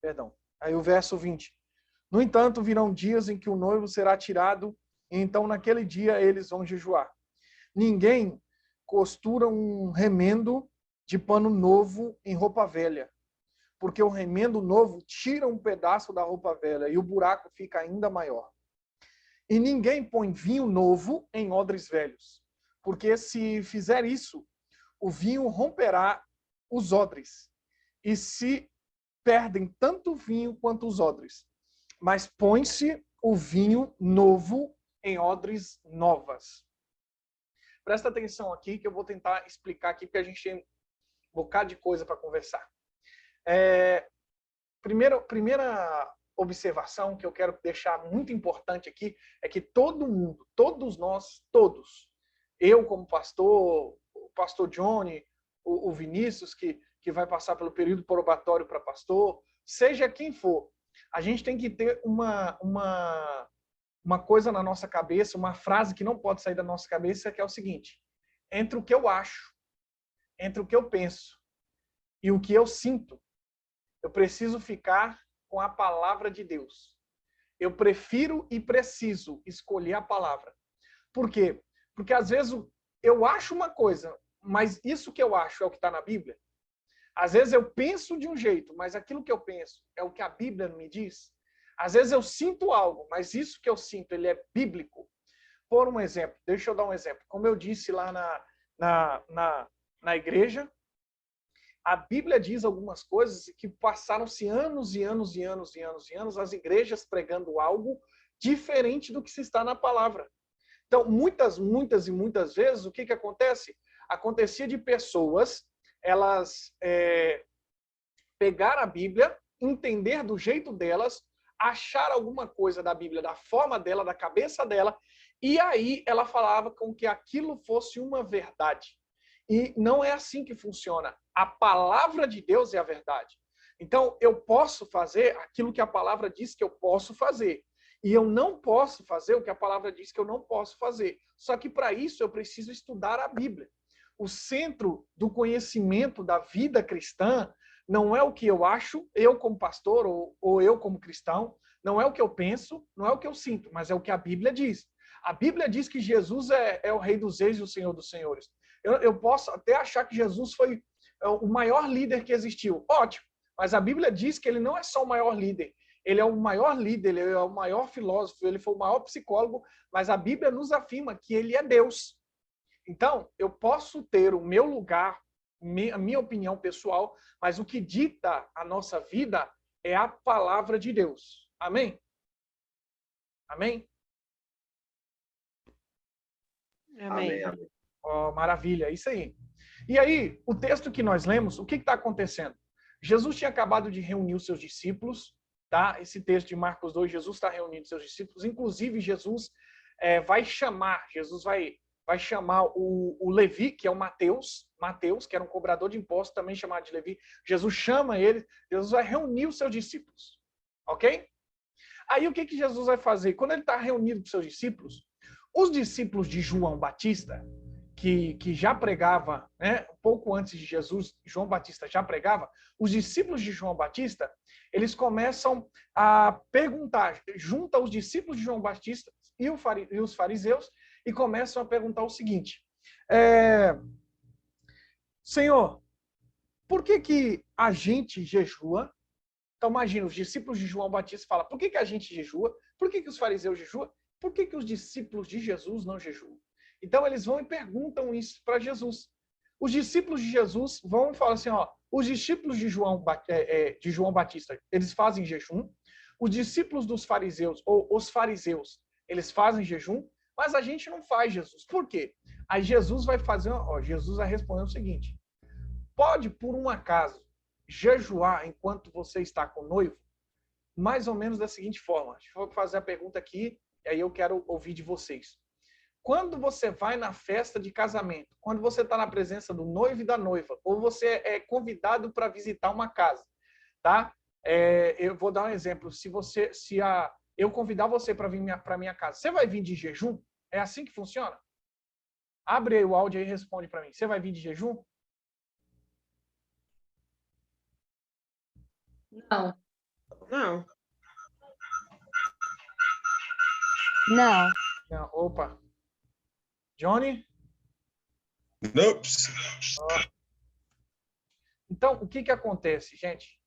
Perdão. Aí o verso 20. No entanto, virão dias em que o noivo será tirado, e então naquele dia eles vão jejuar. Ninguém costura um remendo de pano novo em roupa velha, porque o remendo novo tira um pedaço da roupa velha e o buraco fica ainda maior. E ninguém põe vinho novo em odres velhos, porque se fizer isso, o vinho romperá os odres, e se perdem tanto o vinho quanto os odres. Mas põe-se o vinho novo em odres novas. Presta atenção aqui que eu vou tentar explicar aqui, porque a gente tem um bocado de coisa para conversar. Primeira observação que eu quero deixar muito importante aqui é que todo mundo, todos nós, todos, eu como pastor, o pastor Johnny, o Vinícius, que vai passar pelo período probatório para pastor, seja quem for, a gente tem que ter uma coisa na nossa cabeça, uma frase que não pode sair da nossa cabeça, que é o seguinte: entre o que eu acho, entre o que eu penso e o que eu sinto, eu preciso ficar com a palavra de Deus. Eu prefiro e preciso escolher a palavra. Por quê? Porque às vezes eu acho uma coisa, mas isso que eu acho é o que está na Bíblia. Às vezes eu penso de um jeito, mas aquilo que eu penso é o que a Bíblia me diz. Às vezes eu sinto algo, mas isso que eu sinto, ele é bíblico. Por um exemplo, deixa eu dar um exemplo. Como eu disse lá na igreja, a Bíblia diz algumas coisas que passaram-se anos e anos e anos e anos e anos as igrejas pregando algo diferente do que se está na palavra. Então, muitas e muitas vezes, o que acontece? Acontecia de pessoas, elas pegar a Bíblia, entender do jeito delas, achar alguma coisa da Bíblia da forma dela, da cabeça dela, e aí ela falava com que aquilo fosse uma verdade. E não é assim que funciona. A palavra de Deus é a verdade. Então, eu posso fazer aquilo que a palavra diz que eu posso fazer. E eu não posso fazer o que a palavra diz que eu não posso fazer. Só que para isso eu preciso estudar a Bíblia. O centro do conhecimento da vida cristã não é o que eu acho, eu como pastor ou eu como cristão, não é o que eu penso, não é o que eu sinto, mas é o que a Bíblia diz. A Bíblia diz que Jesus é o Rei dos Reis e o Senhor dos Senhores. Eu posso até achar que Jesus foi o maior líder que existiu. Ótimo, mas a Bíblia diz que ele não é só o maior líder, ele é o maior líder, ele é o maior filósofo, ele foi o maior psicólogo, mas a Bíblia nos afirma que ele é Deus. Então, eu posso ter o meu lugar, a minha opinião pessoal, mas o que dita a nossa vida é a palavra de Deus. Amém? Amém? Amém. Oh, maravilha, é isso aí. E aí, o texto que nós lemos, o que está acontecendo? Jesus tinha acabado de reunir os seus discípulos, tá? Esse texto de Marcos 2, Jesus está reunindo seus discípulos, inclusive Jesus vai chamar o Levi, que é o Mateus, que era um cobrador de impostos, também chamado de Levi. Jesus chama ele, Jesus vai reunir os seus discípulos, ok? Aí o que Jesus vai fazer? Quando ele está reunido com seus discípulos, os discípulos de João Batista, que já pregava, né, um pouco antes de Jesus, João Batista já pregava, os discípulos de João Batista, eles começam a perguntar, junta os discípulos de João Batista e os fariseus, e começam a perguntar o seguinte: Senhor, por que a gente jejua? Então imagina, os discípulos de João Batista falam: por que a gente jejua? Por que os fariseus jejuam? Por que os discípulos de Jesus não jejuam? Então eles vão e perguntam isso para Jesus. Os discípulos de Jesus vão e falam assim: ó, os discípulos de João Batista, eles fazem jejum. Os discípulos dos fariseus, ou os fariseus, eles fazem jejum, mas a gente não faz, Jesus. Por quê? Aí Jesus vai Jesus vai responder o seguinte: pode, por um acaso, jejuar enquanto você está com o noivo? Mais ou menos da seguinte forma. Deixa eu fazer a pergunta aqui, e aí eu quero ouvir de vocês. Quando você vai na festa de casamento, quando você está na presença do noivo e da noiva, ou você é convidado para visitar uma casa, tá? Eu vou dar um exemplo. Eu convidar você para vir para minha casa, você vai vir de jejum? É assim que funciona? Abre aí o áudio e responde para mim. Você vai vir de jejum? Não. Não. Não. Não. Opa. Johnny? Nope. Então, o que acontece, gente?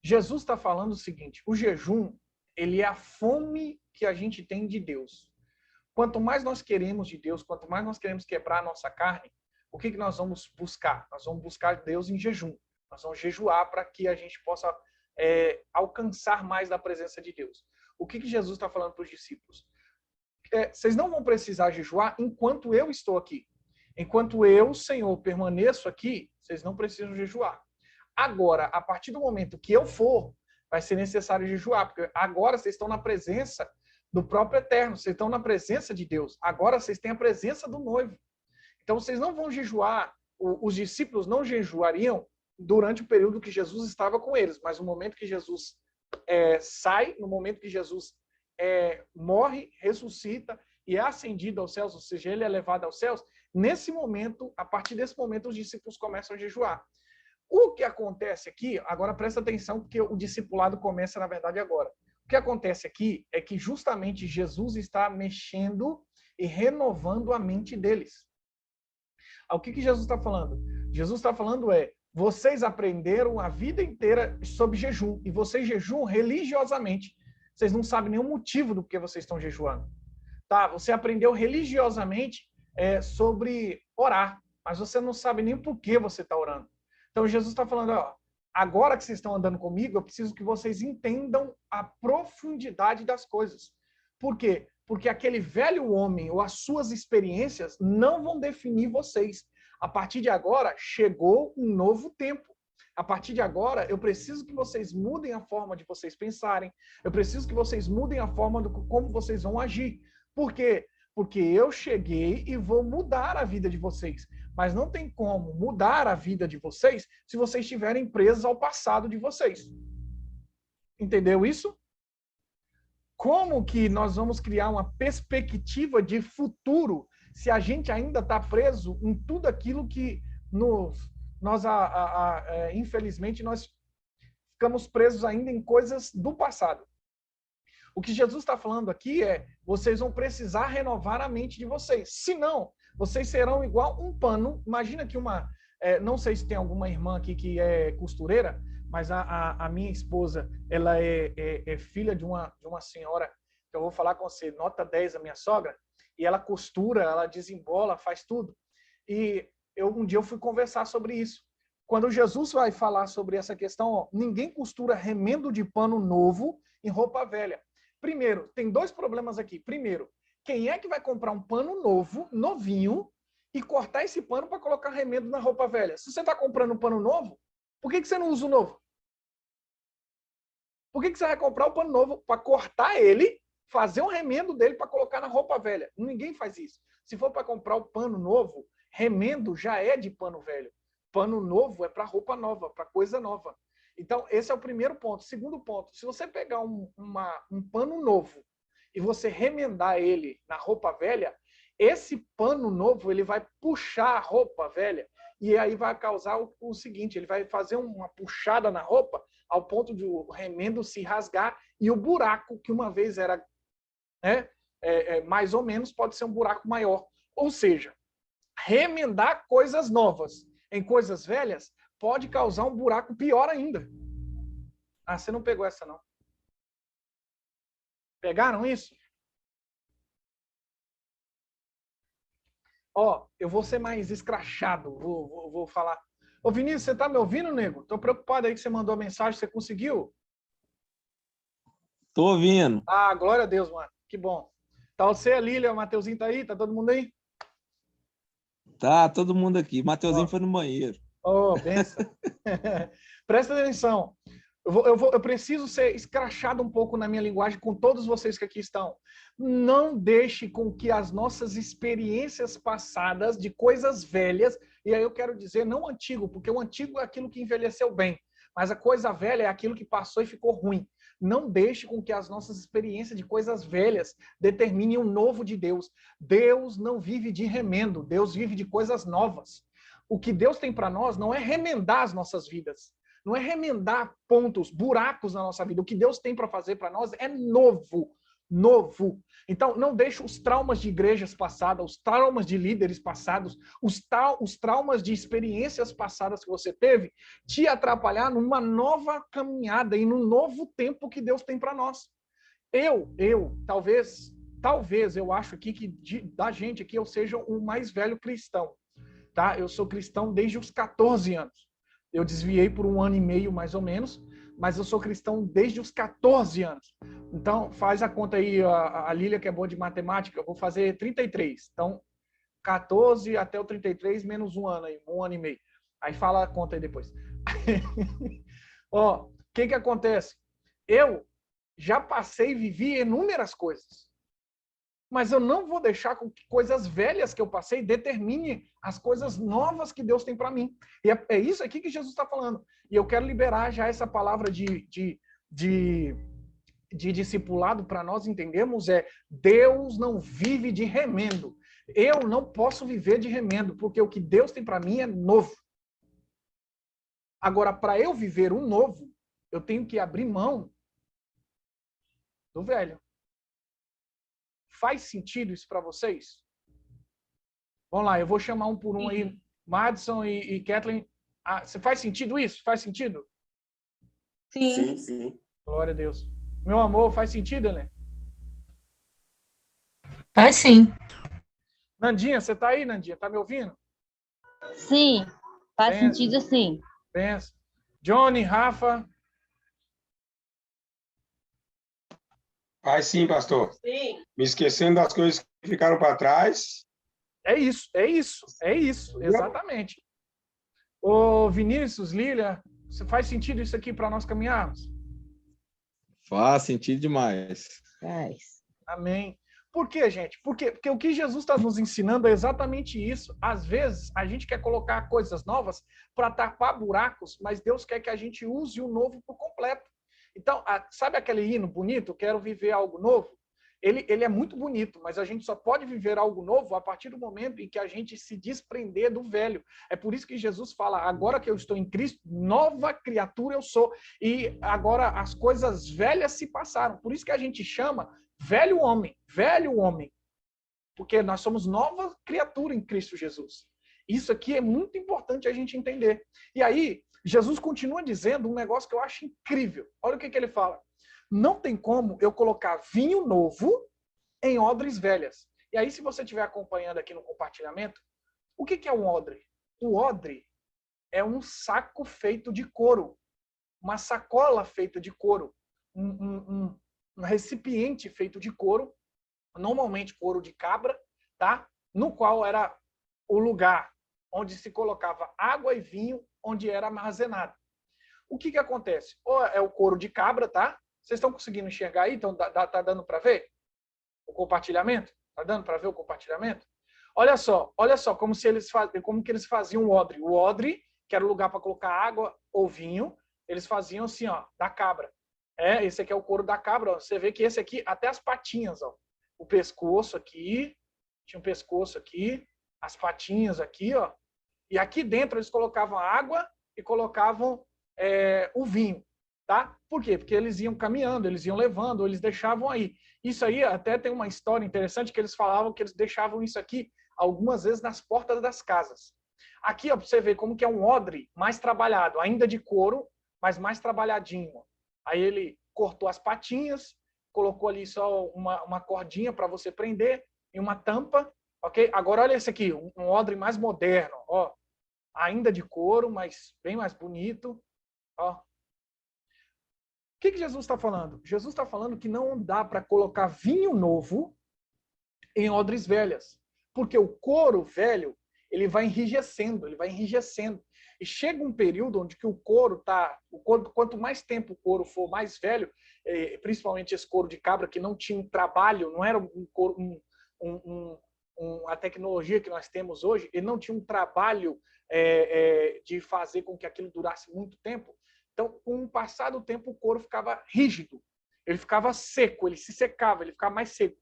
Jesus está falando o seguinte, o jejum, ele é a fome que a gente tem de Deus. Quanto mais nós queremos de Deus, quanto mais nós queremos quebrar a nossa carne, o que nós vamos buscar? Nós vamos buscar Deus em jejum. Nós vamos jejuar para que a gente possa alcançar mais da presença de Deus. O que Jesus está falando para os discípulos? Vocês não vão precisar jejuar enquanto eu estou aqui. Enquanto eu, Senhor, permaneço aqui, vocês não precisam jejuar. Agora, a partir do momento que eu for, vai ser necessário jejuar, porque agora vocês estão na presença do próprio Eterno, vocês estão na presença de Deus. Agora vocês têm a presença do noivo. Então vocês não vão jejuar, os discípulos não jejuariam durante o período que Jesus estava com eles, mas no momento que Jesus sai, no momento que Jesus morre, ressuscita e é ascendido aos céus, ou seja, ele é levado aos céus, nesse momento, a partir desse momento, os discípulos começam a jejuar. O que acontece aqui, agora presta atenção, porque o discipulado começa, na verdade, agora. O que acontece aqui é que justamente Jesus está mexendo e renovando a mente deles. O que Jesus está falando? Jesus está falando vocês aprenderam a vida inteira sobre jejum, e vocês jejuam religiosamente. Vocês não sabem nenhum motivo do que vocês estão jejuando. Tá? Você aprendeu religiosamente sobre orar, mas você não sabe nem por que você está orando. Então Jesus está falando, agora que vocês estão andando comigo, eu preciso que vocês entendam a profundidade das coisas. Por quê? Porque aquele velho homem ou as suas experiências não vão definir vocês. A partir de agora, chegou um novo tempo. A partir de agora, eu preciso que vocês mudem a forma de vocês pensarem. Eu preciso que vocês mudem a forma como vocês vão agir. Por quê? Porque eu cheguei e vou mudar a vida de vocês. Mas não tem como mudar a vida de vocês se vocês estiverem presos ao passado de vocês. Entendeu isso? Como que nós vamos criar uma perspectiva de futuro se a gente ainda está preso em tudo aquilo que infelizmente, nós ficamos presos ainda em coisas do passado? O que Jesus está falando aqui vocês vão precisar renovar a mente de vocês. Senão, vocês serão igual um pano. Imagina que não sei se tem alguma irmã aqui que é costureira, mas a minha esposa, ela é filha de uma senhora, que eu vou falar com você, nota 10, a minha sogra, e ela costura, ela desembola, faz tudo. E um dia eu fui conversar sobre isso. Quando Jesus vai falar sobre essa questão, ninguém costura remendo de pano novo em roupa velha. Primeiro, tem dois problemas aqui. Primeiro, quem é que vai comprar um pano novo, novinho, e cortar esse pano para colocar remendo na roupa velha? Se você está comprando um pano novo, por que você não usa o novo? Por que você vai comprar um pano novo para cortar ele, fazer um remendo dele para colocar na roupa velha? Ninguém faz isso. Se for para comprar um pano novo, remendo já é de pano velho. Pano novo é para roupa nova, para coisa nova. Então, esse é o primeiro ponto. Segundo ponto, se você pegar um pano novo e você remendar ele na roupa velha, esse pano novo ele vai puxar a roupa velha e aí vai causar o seguinte, ele vai fazer uma puxada na roupa ao ponto de o remendo se rasgar e o buraco, que uma vez era mais ou menos, pode ser um buraco maior. Ou seja, remendar coisas novas em coisas velhas pode causar um buraco pior ainda. Ah, você não pegou essa, não. Pegaram isso? Eu vou ser mais escrachado. Vou falar. Ô, Vinícius, você tá me ouvindo, nego? Tô preocupado aí que você mandou a mensagem. Você conseguiu? Tô ouvindo. Ah, glória a Deus, mano. Que bom. Tá você, a Lília, o Mateuzinho tá aí? Tá todo mundo aí? Tá, todo mundo aqui. Mateuzinho foi no banheiro. Benção. Presta atenção. Eu preciso ser escrachado um pouco na minha linguagem com todos vocês que aqui estão. Não deixe com que as nossas experiências passadas de coisas velhas, e aí eu quero dizer não antigo, porque o antigo é aquilo que envelheceu bem, mas a coisa velha é aquilo que passou e ficou ruim. Não deixe com que as nossas experiências de coisas velhas determinem o novo de Deus. Deus não vive de remendo, Deus vive de coisas novas. O que Deus tem para nós não é remendar as nossas vidas. não é remendar pontos, buracos na nossa vida. O que Deus tem para fazer para nós é novo. Novo. Então, não deixe os traumas de igrejas passadas, os traumas de líderes passados, os traumas de experiências passadas que você teve, te atrapalhar numa nova caminhada e num novo tempo que Deus tem para nós. Talvez, eu acho aqui que da gente aqui eu seja o mais velho cristão, tá? Eu sou cristão desde os 14 anos. Eu desviei por 1 ano e meio, mais ou menos, mas eu sou cristão desde os 14 anos. Então, faz a conta aí, a Lília, que é boa de matemática, eu vou fazer 33. Então, 14 até o 33, menos 1 ano aí, 1 ano e meio. Aí fala a conta aí depois. Ó, o que acontece? Eu já passei e vivi inúmeras coisas. Mas eu não vou deixar com que coisas velhas que eu passei determine as coisas novas que Deus tem para mim. E é isso aqui que Jesus está falando. E eu quero liberar já essa palavra de discipulado para nós entendermos Deus não vive de remendo. Eu não posso viver de remendo, porque o que Deus tem para mim é novo. Agora, para eu viver um novo, eu tenho que abrir mão do velho. Faz sentido isso para vocês? Vamos lá, eu vou chamar um por um aí. Madison e Kathleen. Você faz sentido isso? Faz sentido? Sim. Sim. Glória a Deus. Meu amor, faz sentido, Helene? Faz sim. Nandinha, você tá aí, Nandinha? Tá me ouvindo? Sim, faz Benção. sentido sim. Benção. Johnny, Rafa. Faz sim, pastor. Sim. Me esquecendo das coisas que ficaram para trás. É isso, exatamente. Ô, Vinícius, Lília, você faz sentido isso aqui para nós caminharmos? Faz sentido demais. Faz. Amém. Por quê, gente? Porque o que Jesus está nos ensinando é exatamente isso. Às vezes, a gente quer colocar coisas novas para tapar buracos, mas Deus quer que a gente use o novo por completo. Então, sabe aquele hino bonito, quero viver algo novo? Ele é muito bonito, mas a gente só pode viver algo novo a partir do momento em que a gente se desprender do velho. É por isso que Jesus fala, agora que eu estou em Cristo, nova criatura eu sou. E agora as coisas velhas se passaram. Por isso que a gente chama velho homem. Porque nós somos nova criatura em Cristo Jesus. Isso aqui é muito importante a gente entender. E aí, Jesus continua dizendo um negócio que eu acho incrível. Olha o que ele fala. Não tem como eu colocar vinho novo em odres velhas. E aí, se você estiver acompanhando aqui no compartilhamento, o que é um odre? O odre é um saco feito de couro, uma sacola feita de couro, um recipiente feito de couro, normalmente couro de cabra, tá? No qual era o lugar onde se colocava água e vinho, onde era armazenado. O que acontece? Ou é o couro de cabra, tá? Vocês estão conseguindo enxergar aí? Então, tá dando para ver o compartilhamento? Tá dando para ver o compartilhamento? Olha só como que eles faziam o odre. O odre, que era o lugar para colocar água ou vinho, eles faziam assim, ó, da cabra. Esse aqui é o couro da cabra. Ó. Você vê que esse aqui, até as patinhas, ó. O pescoço aqui, tinha um pescoço aqui, as patinhas aqui, ó. E aqui dentro eles colocavam água e colocavam o vinho. Tá? Por quê? Porque eles iam caminhando, eles iam levando, eles deixavam aí. Isso aí até tem uma história interessante que eles falavam que eles deixavam isso aqui algumas vezes nas portas das casas. Aqui, ó, para você ver como que é um odre mais trabalhado, ainda de couro, mas mais trabalhadinho. Aí ele cortou as patinhas, colocou ali só uma cordinha para você prender e uma tampa, ok? Agora olha esse aqui, um odre mais moderno, ó, ainda de couro, mas bem mais bonito, ó. O que Jesus está falando? Jesus está falando que não dá para colocar vinho novo em odres velhas, porque o couro velho ele vai enrijecendo. E chega um período onde que o couro quanto mais tempo o couro for mais velho, principalmente esse couro de cabra que não tinha um trabalho, não era a tecnologia que nós temos hoje, ele não tinha um trabalho de fazer com que aquilo durasse muito tempo. Então, com o passar do tempo, o couro ficava rígido, ele ficava seco, ele se secava, ele ficava mais seco.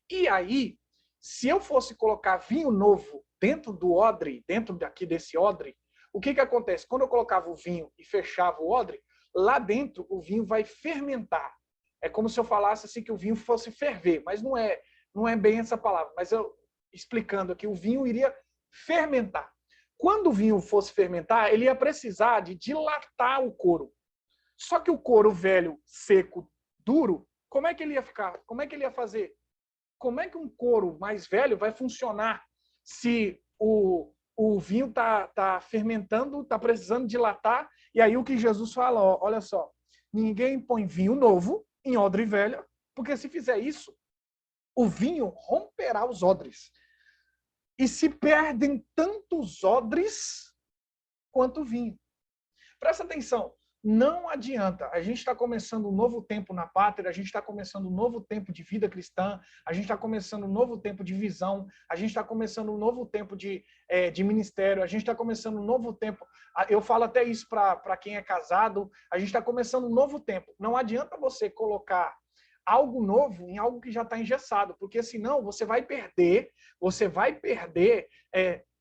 E aí, se eu fosse colocar vinho novo dentro do odre, dentro daqui desse odre, o que acontece? Quando eu colocava o vinho e fechava o odre, lá dentro o vinho vai fermentar. É como se eu falasse assim que o vinho fosse ferver, mas não é bem essa palavra. Mas eu explicando aqui, o vinho iria fermentar. Quando o vinho fosse fermentar, ele ia precisar de dilatar o couro. Só que o couro velho, seco, duro, como é que ele ia ficar? Como é que ele ia fazer? Como é que um couro mais velho vai funcionar se o vinho tá fermentando, tá precisando dilatar? E aí o que Jesus fala, ó, olha só, ninguém põe vinho novo em odre velha, porque se fizer isso, o vinho romperá os odres. E se perdem tantos odres quanto o vinho. Presta atenção, não adianta. A gente está começando um novo tempo na pátria, a gente está começando um novo tempo de vida cristã, a gente está começando um novo tempo de visão, a gente está começando um novo tempo de ministério, a gente está começando um novo tempo. Eu falo até isso para quem é casado, a gente está começando um novo tempo. Não adianta você colocar algo novo em algo que já está engessado, porque senão você vai perder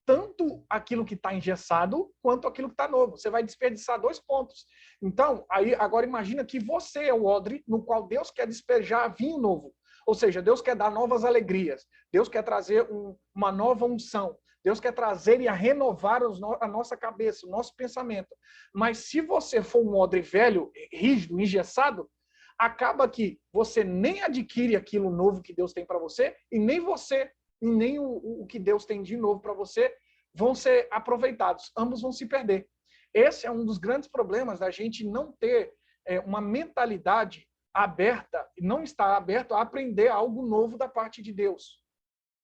tanto aquilo que está engessado quanto aquilo que está novo. Você vai desperdiçar 2 pontos. Então, aí agora imagina que você é o odre no qual Deus quer despejar vinho novo. Ou seja, Deus quer dar novas alegrias. Deus quer trazer uma nova unção. Deus quer trazer e renovar a nossa cabeça, o nosso pensamento. Mas se você for um odre velho, rígido, engessado, acaba que você nem adquire aquilo novo que Deus tem para você e nem o que Deus tem de novo para você vão ser aproveitados. Ambos vão se perder. Esse é um dos grandes problemas da gente não ter uma mentalidade aberta, não estar aberto a aprender algo novo da parte de Deus.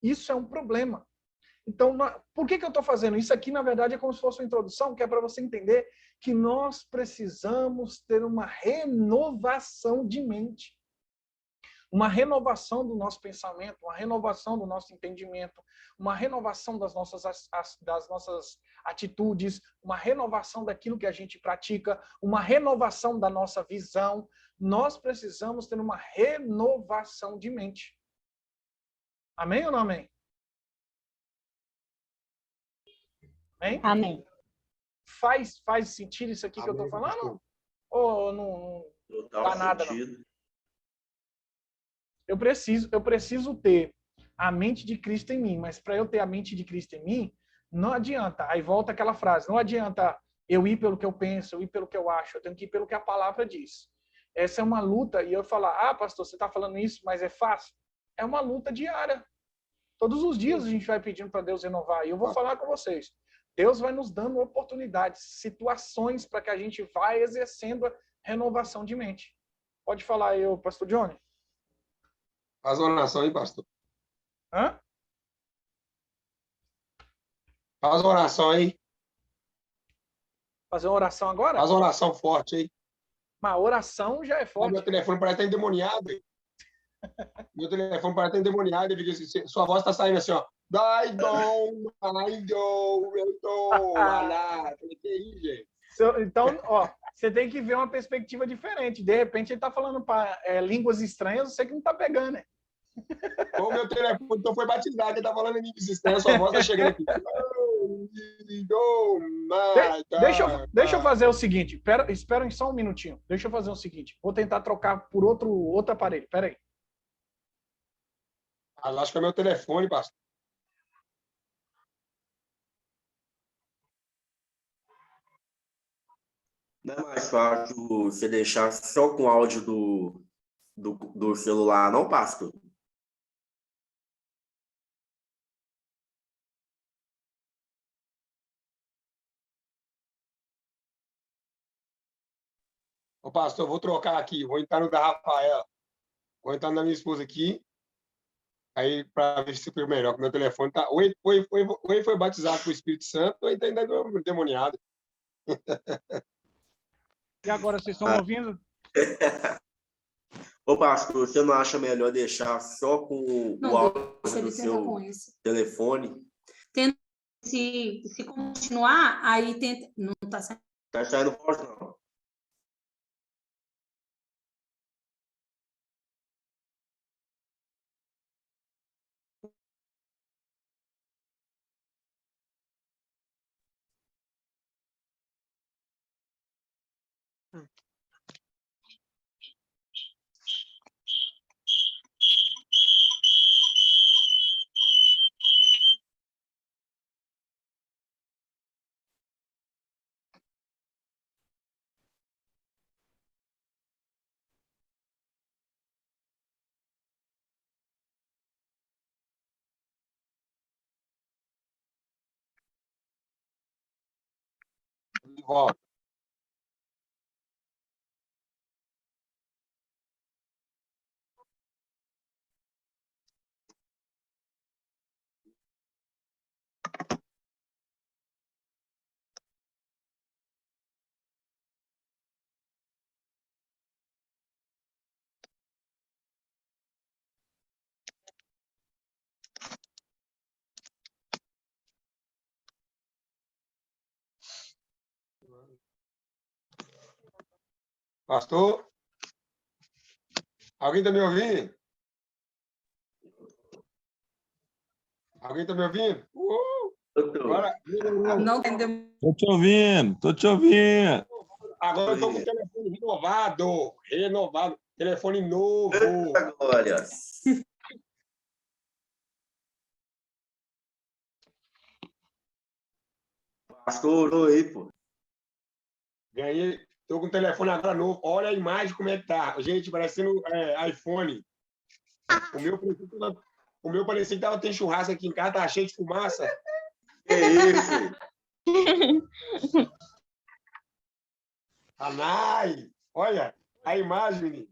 Isso é um problema. Então, por que eu estou fazendo isso aqui? Na verdade, é como se fosse uma introdução, que é para você entender que nós precisamos ter uma renovação de mente, uma renovação do nosso pensamento, uma renovação do nosso entendimento, uma renovação das nossas atitudes, uma renovação daquilo que a gente pratica, uma renovação da nossa visão. Nós precisamos ter uma renovação de mente. Amém ou não amém? Amém? Amém. Faz sentido isso aqui que eu estou falando? Ou não dá nada, não? Eu preciso ter a mente de Cristo em mim, mas para eu ter a mente de Cristo em mim, não adianta. Aí volta aquela frase, não adianta eu ir pelo que eu penso, eu ir pelo que eu acho, eu tenho que ir pelo que a palavra diz. Essa é uma luta, e eu falar, pastor, você está falando isso, mas é fácil? É uma luta diária. Todos os dias a gente vai pedindo para Deus renovar, e eu vou falar com vocês. Deus vai nos dando oportunidades, situações para que a gente vá exercendo a renovação de mente. Pode falar aí, pastor Johnny. Faz uma oração aí, pastor. Hã? Faz uma oração aí. Fazer uma oração agora? Faz uma oração forte aí. Mas a oração já é forte. Meu telefone parece estar endemoniado. Meu telefone parece estar endemoniado. Ele diz assim, sua voz está saindo assim, ó. Dai, dom, eu tô. Que aí, gente? Então, você tem que ver uma perspectiva diferente. De repente, ele está falando línguas estranhas, você que não está pegando, né? O meu telefone então foi batizado, ele está falando em línguas estranhas, sua voz está chegando aqui. Deixa eu fazer o seguinte. Espera só um minutinho. Deixa eu fazer o seguinte. Vou tentar trocar por outro aparelho. Espera aí. Acho que é meu telefone, pastor. Não é mais fácil você deixar só com o áudio do celular, não, pastor? Ô, pastor, eu vou trocar aqui. Vou entrar no da Rafaela. Vou entrar na minha esposa aqui. Aí, para ver se foi melhor, que meu telefone tá. Ou ele foi batizado com o Espírito Santo, ou ele ainda é demoniado. E agora, vocês estão ouvindo? Ô, pastor, você não acha melhor deixar só com o áudio do seu telefone? Tenta, se continuar, aí tenta. Não está saindo. Tá saindo forte, não. De volta. Pastor? Alguém está me ouvindo? Alguém está me ouvindo? Agora, Não entendemos. Tô te ouvindo, tô te ouvindo. agora eu estou com o telefone renovado. Renovado. Telefone novo. Eita, glória. Pastor, oi, pô. Ganhei. Estou com o telefone agora novo. Olha a imagem como é que tá. Gente, parecendo iPhone. O meu parecia que tava tendo churrasco aqui em casa, tá cheio de fumaça. Que isso? Anai! Olha a imagem, menino.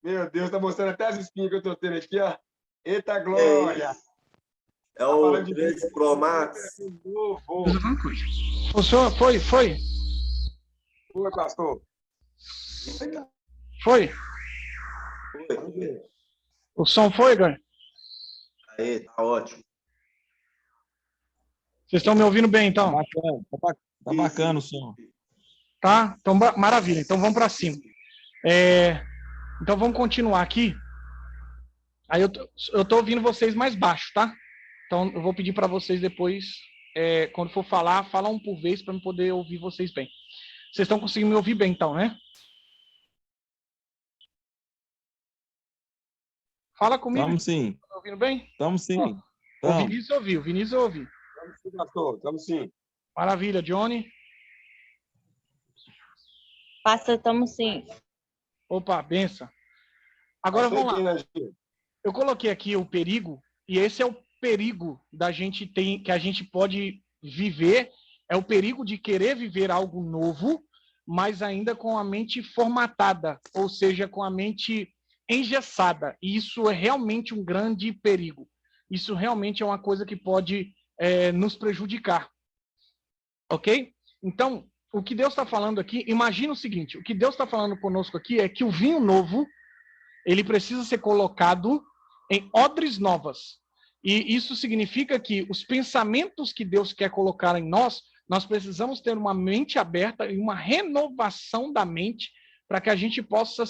Meu Deus, tá mostrando até as espinhas que eu tô tendo aqui, ó. Eita glória! É o 13 Pro Max. Funcionou? Foi? Foi, pastor. Foi? Foi. O som foi, Gary? Aí, tá ótimo. Vocês estão me ouvindo bem, Tá então? bacana, tá bacana o som. Tá? Então, maravilha. Então, vamos para cima. Então, vamos continuar aqui. Aí, eu tô ouvindo vocês mais baixo, tá? Então, eu vou pedir para vocês depois, quando for falar, fala um por vez para eu poder ouvir vocês bem. Vocês estão conseguindo me ouvir bem, então, né? Fala comigo. Estamos sim. Tá me ouvindo bem? Estamos sim. O Tamo. Vinícius ouviu, Estamos sim, pastor. Estamos sim. Maravilha, Johnny. Pastor, estamos sim. Opa, benção. Agora vamos lá. Eu coloquei aqui o perigo, e esse é o perigo que a gente pode viver, é o perigo de querer viver algo novo, mas ainda com a mente formatada, ou seja, com a mente engessada. E isso é realmente um grande perigo. Isso realmente é uma coisa que pode nos prejudicar. Ok? Então, o que Deus está falando aqui, imagina o seguinte, o que Deus está falando conosco aqui é que o vinho novo, ele precisa ser colocado em odres novas. E isso significa que os pensamentos que Deus quer colocar em nós precisamos ter uma mente aberta e uma renovação da mente para que a gente possa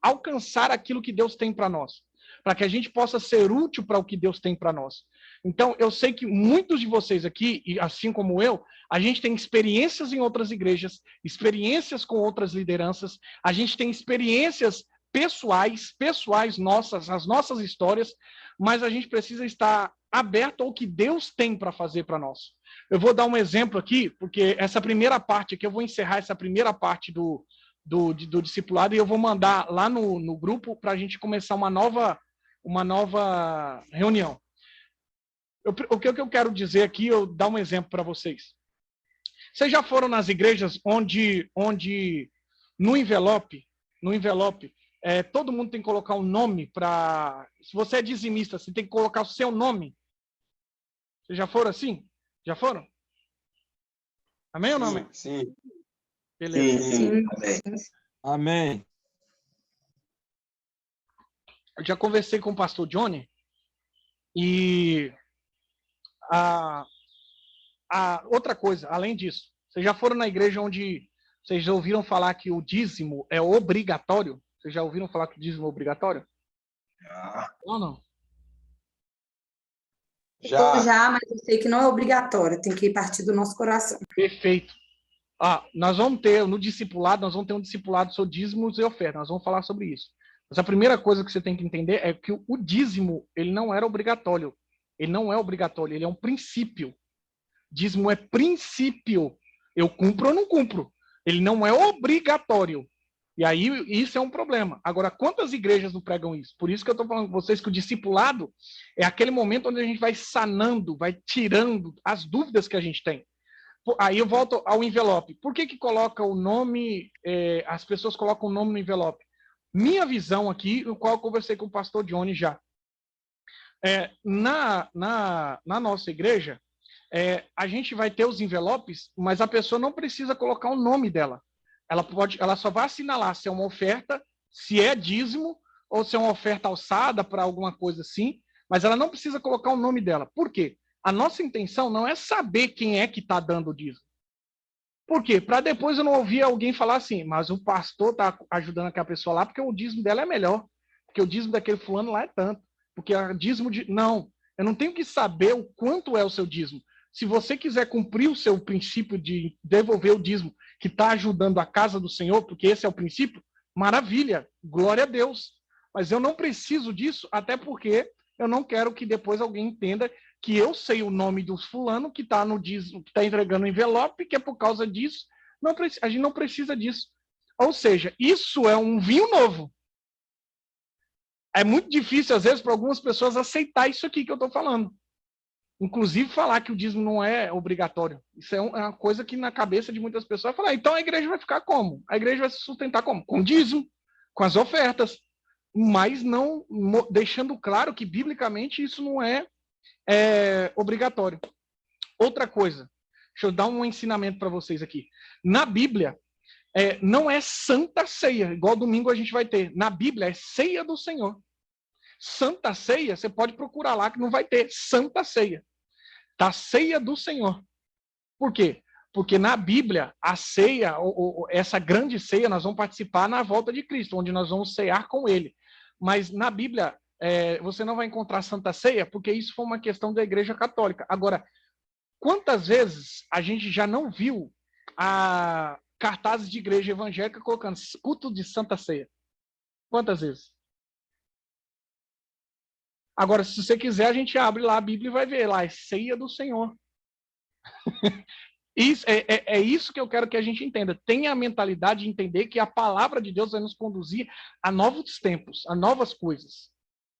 alcançar aquilo que Deus tem para nós, para que a gente possa ser útil para o que Deus tem para nós. Então, eu sei que muitos de vocês aqui, e assim como eu, a gente tem experiências em outras igrejas, experiências com outras lideranças, a gente tem experiências pessoais nossas, as nossas histórias, mas a gente precisa estar aberto ao que Deus tem para fazer para nós. Eu vou dar um exemplo aqui, porque essa primeira parte aqui, eu vou encerrar essa primeira parte do discipulado e eu vou mandar lá no grupo para a gente começar uma nova reunião. O que eu quero dizer aqui, eu dar um exemplo para vocês. Vocês já foram nas igrejas onde no envelope, todo mundo tem que colocar um nome para... Se você é dizimista, você tem que colocar o seu nome. Vocês já foram assim? Já foram? Amém ou não, amém? Sim. Sim, Beleza. sim. Amém. Amém. Eu já conversei com o pastor Johnny e outra coisa, além disso, vocês já foram na igreja onde vocês já ouviram falar que o dízimo é obrigatório? Vocês já ouviram falar que o dízimo é obrigatório? Ou não? Já, mas eu sei que não é obrigatório, tem que partir do nosso coração. Perfeito. Nós vamos ter, no discipulado, nós vamos ter um discipulado sobre dízimos e ofertas. Nós vamos falar sobre isso. Mas a primeira coisa que você tem que entender é que o dízimo, ele não era obrigatório. Ele não é obrigatório, ele é um princípio. Dízimo é princípio. Eu cumpro ou não cumpro. Ele não é obrigatório. E aí, isso é um problema. Agora, quantas igrejas não pregam isso? Por isso que eu estou falando com vocês que o discipulado é aquele momento onde a gente vai sanando, vai tirando as dúvidas que a gente tem. Aí eu volto ao envelope. Por que coloca o nome, as pessoas colocam o nome no envelope? Minha visão aqui, no qual eu conversei com o pastor Johnny já. Na nossa igreja, a gente vai ter os envelopes, mas a pessoa não precisa colocar o nome dela. Ela só vai assinalar se é uma oferta, se é dízimo, ou se é uma oferta alçada para alguma coisa assim, mas ela não precisa colocar o nome dela. Por quê? A nossa intenção não é saber quem é que está dando o dízimo. Por quê? Para depois eu não ouvir alguém falar assim, mas o pastor está ajudando aquela pessoa lá porque o dízimo dela é melhor, porque o dízimo daquele fulano lá é tanto, porque o dízimo de... Não, eu não tenho que saber o quanto é o seu dízimo. Se você quiser cumprir o seu princípio de devolver o dízimo que está ajudando a casa do Senhor, porque esse é o princípio, maravilha, glória a Deus. Mas eu não preciso disso, até porque eu não quero que depois alguém entenda que eu sei o nome do fulano que está no dízimo, que está entregando o envelope, que é por causa disso. Não, a gente não precisa disso. Ou seja, isso é um vinho novo. É muito difícil, às vezes, para algumas pessoas aceitar isso aqui que eu estou falando. Inclusive, falar que o dízimo não é obrigatório. Isso é uma coisa que na cabeça de muitas pessoas fala, então a igreja vai ficar como? A igreja vai se sustentar como? Com dízimo, com as ofertas. Mas não deixando claro que, biblicamente, isso não é obrigatório. Outra coisa, deixa eu dar um ensinamento para vocês aqui. Na Bíblia, não é Santa Ceia, igual domingo a gente vai ter. Na Bíblia é Ceia do Senhor. Santa Ceia, você pode procurar lá que não vai ter Santa Ceia. Tá? Ceia do Senhor. Por quê? Porque na Bíblia, a ceia, essa grande ceia, nós vamos participar na volta de Cristo, onde nós vamos cear com Ele. Mas na Bíblia, você não vai encontrar Santa Ceia, porque isso foi uma questão da Igreja Católica. Agora, quantas vezes a gente já não viu cartazes de igreja evangélica colocando culto de Santa Ceia? Quantas vezes? Agora, se você quiser, a gente abre lá a Bíblia e vai ver lá, é ceia do Senhor. Isso, é isso que eu quero que a gente entenda. Tenha a mentalidade de entender que a palavra de Deus vai nos conduzir a novos tempos, a novas coisas,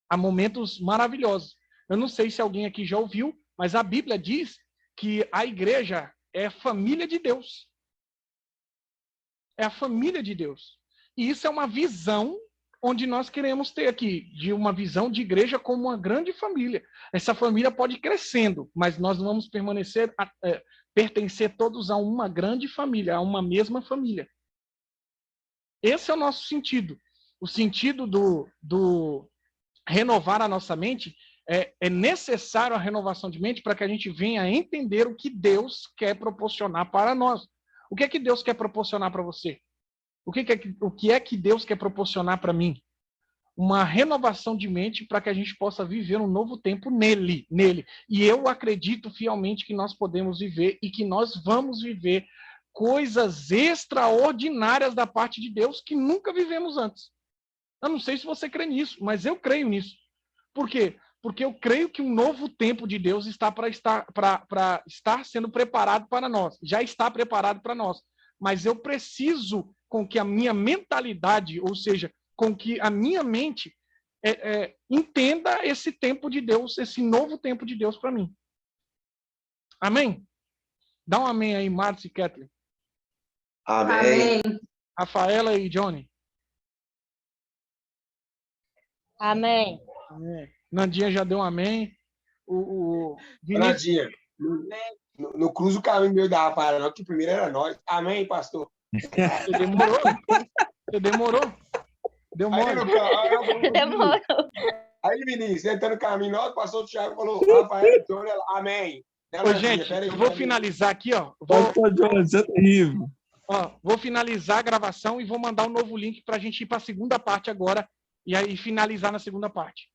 a momentos maravilhosos. Eu não sei se alguém aqui já ouviu, mas a Bíblia diz que a igreja é família de Deus. É a família de Deus. E isso é uma visão onde nós queremos ter aqui, de uma visão de igreja como uma grande família. Essa família pode ir crescendo, mas nós não vamos pertencer todos a uma grande família, a uma mesma família. Esse é o nosso sentido. O sentido do renovar a nossa mente, é necessário a renovação de mente para que a gente venha a entender o que Deus quer proporcionar para nós. O que é que Deus quer proporcionar para você? O que é que Deus quer proporcionar para mim? Uma renovação de mente para que a gente possa viver um novo tempo nele. E eu acredito fielmente que nós podemos viver e que nós vamos viver coisas extraordinárias da parte de Deus que nunca vivemos antes. Eu não sei se você crê nisso, mas eu creio nisso. Por quê? Porque eu creio que um novo tempo de Deus está para estar sendo preparado para nós. Já está preparado para nós. Mas eu preciso com que a minha mentalidade, ou seja, com que a minha mente entenda esse tempo de Deus, esse novo tempo de Deus para mim. Amém? Dá um amém aí, Márcia e Kathleen. Amém. Rafaela e Johnny. Amém. Amém. Nandinha já deu um amém. O Vinícius... Nandinha, não cruza o caminho meio da Rafaela, não, que primeiro era nós. Amém, pastor. Você demorou? Você demorou? Demorou. Demorou. Aí, Vinícius, entrando no caminho, nosso pastor Thiago falou, Rafael, amém. Ô, gente, eu vou finalizar aqui, ó. Pastor Johnny, você é terrível. Ó, vou finalizar a gravação e vou mandar um novo link para a gente ir para a segunda parte agora e aí finalizar na segunda parte.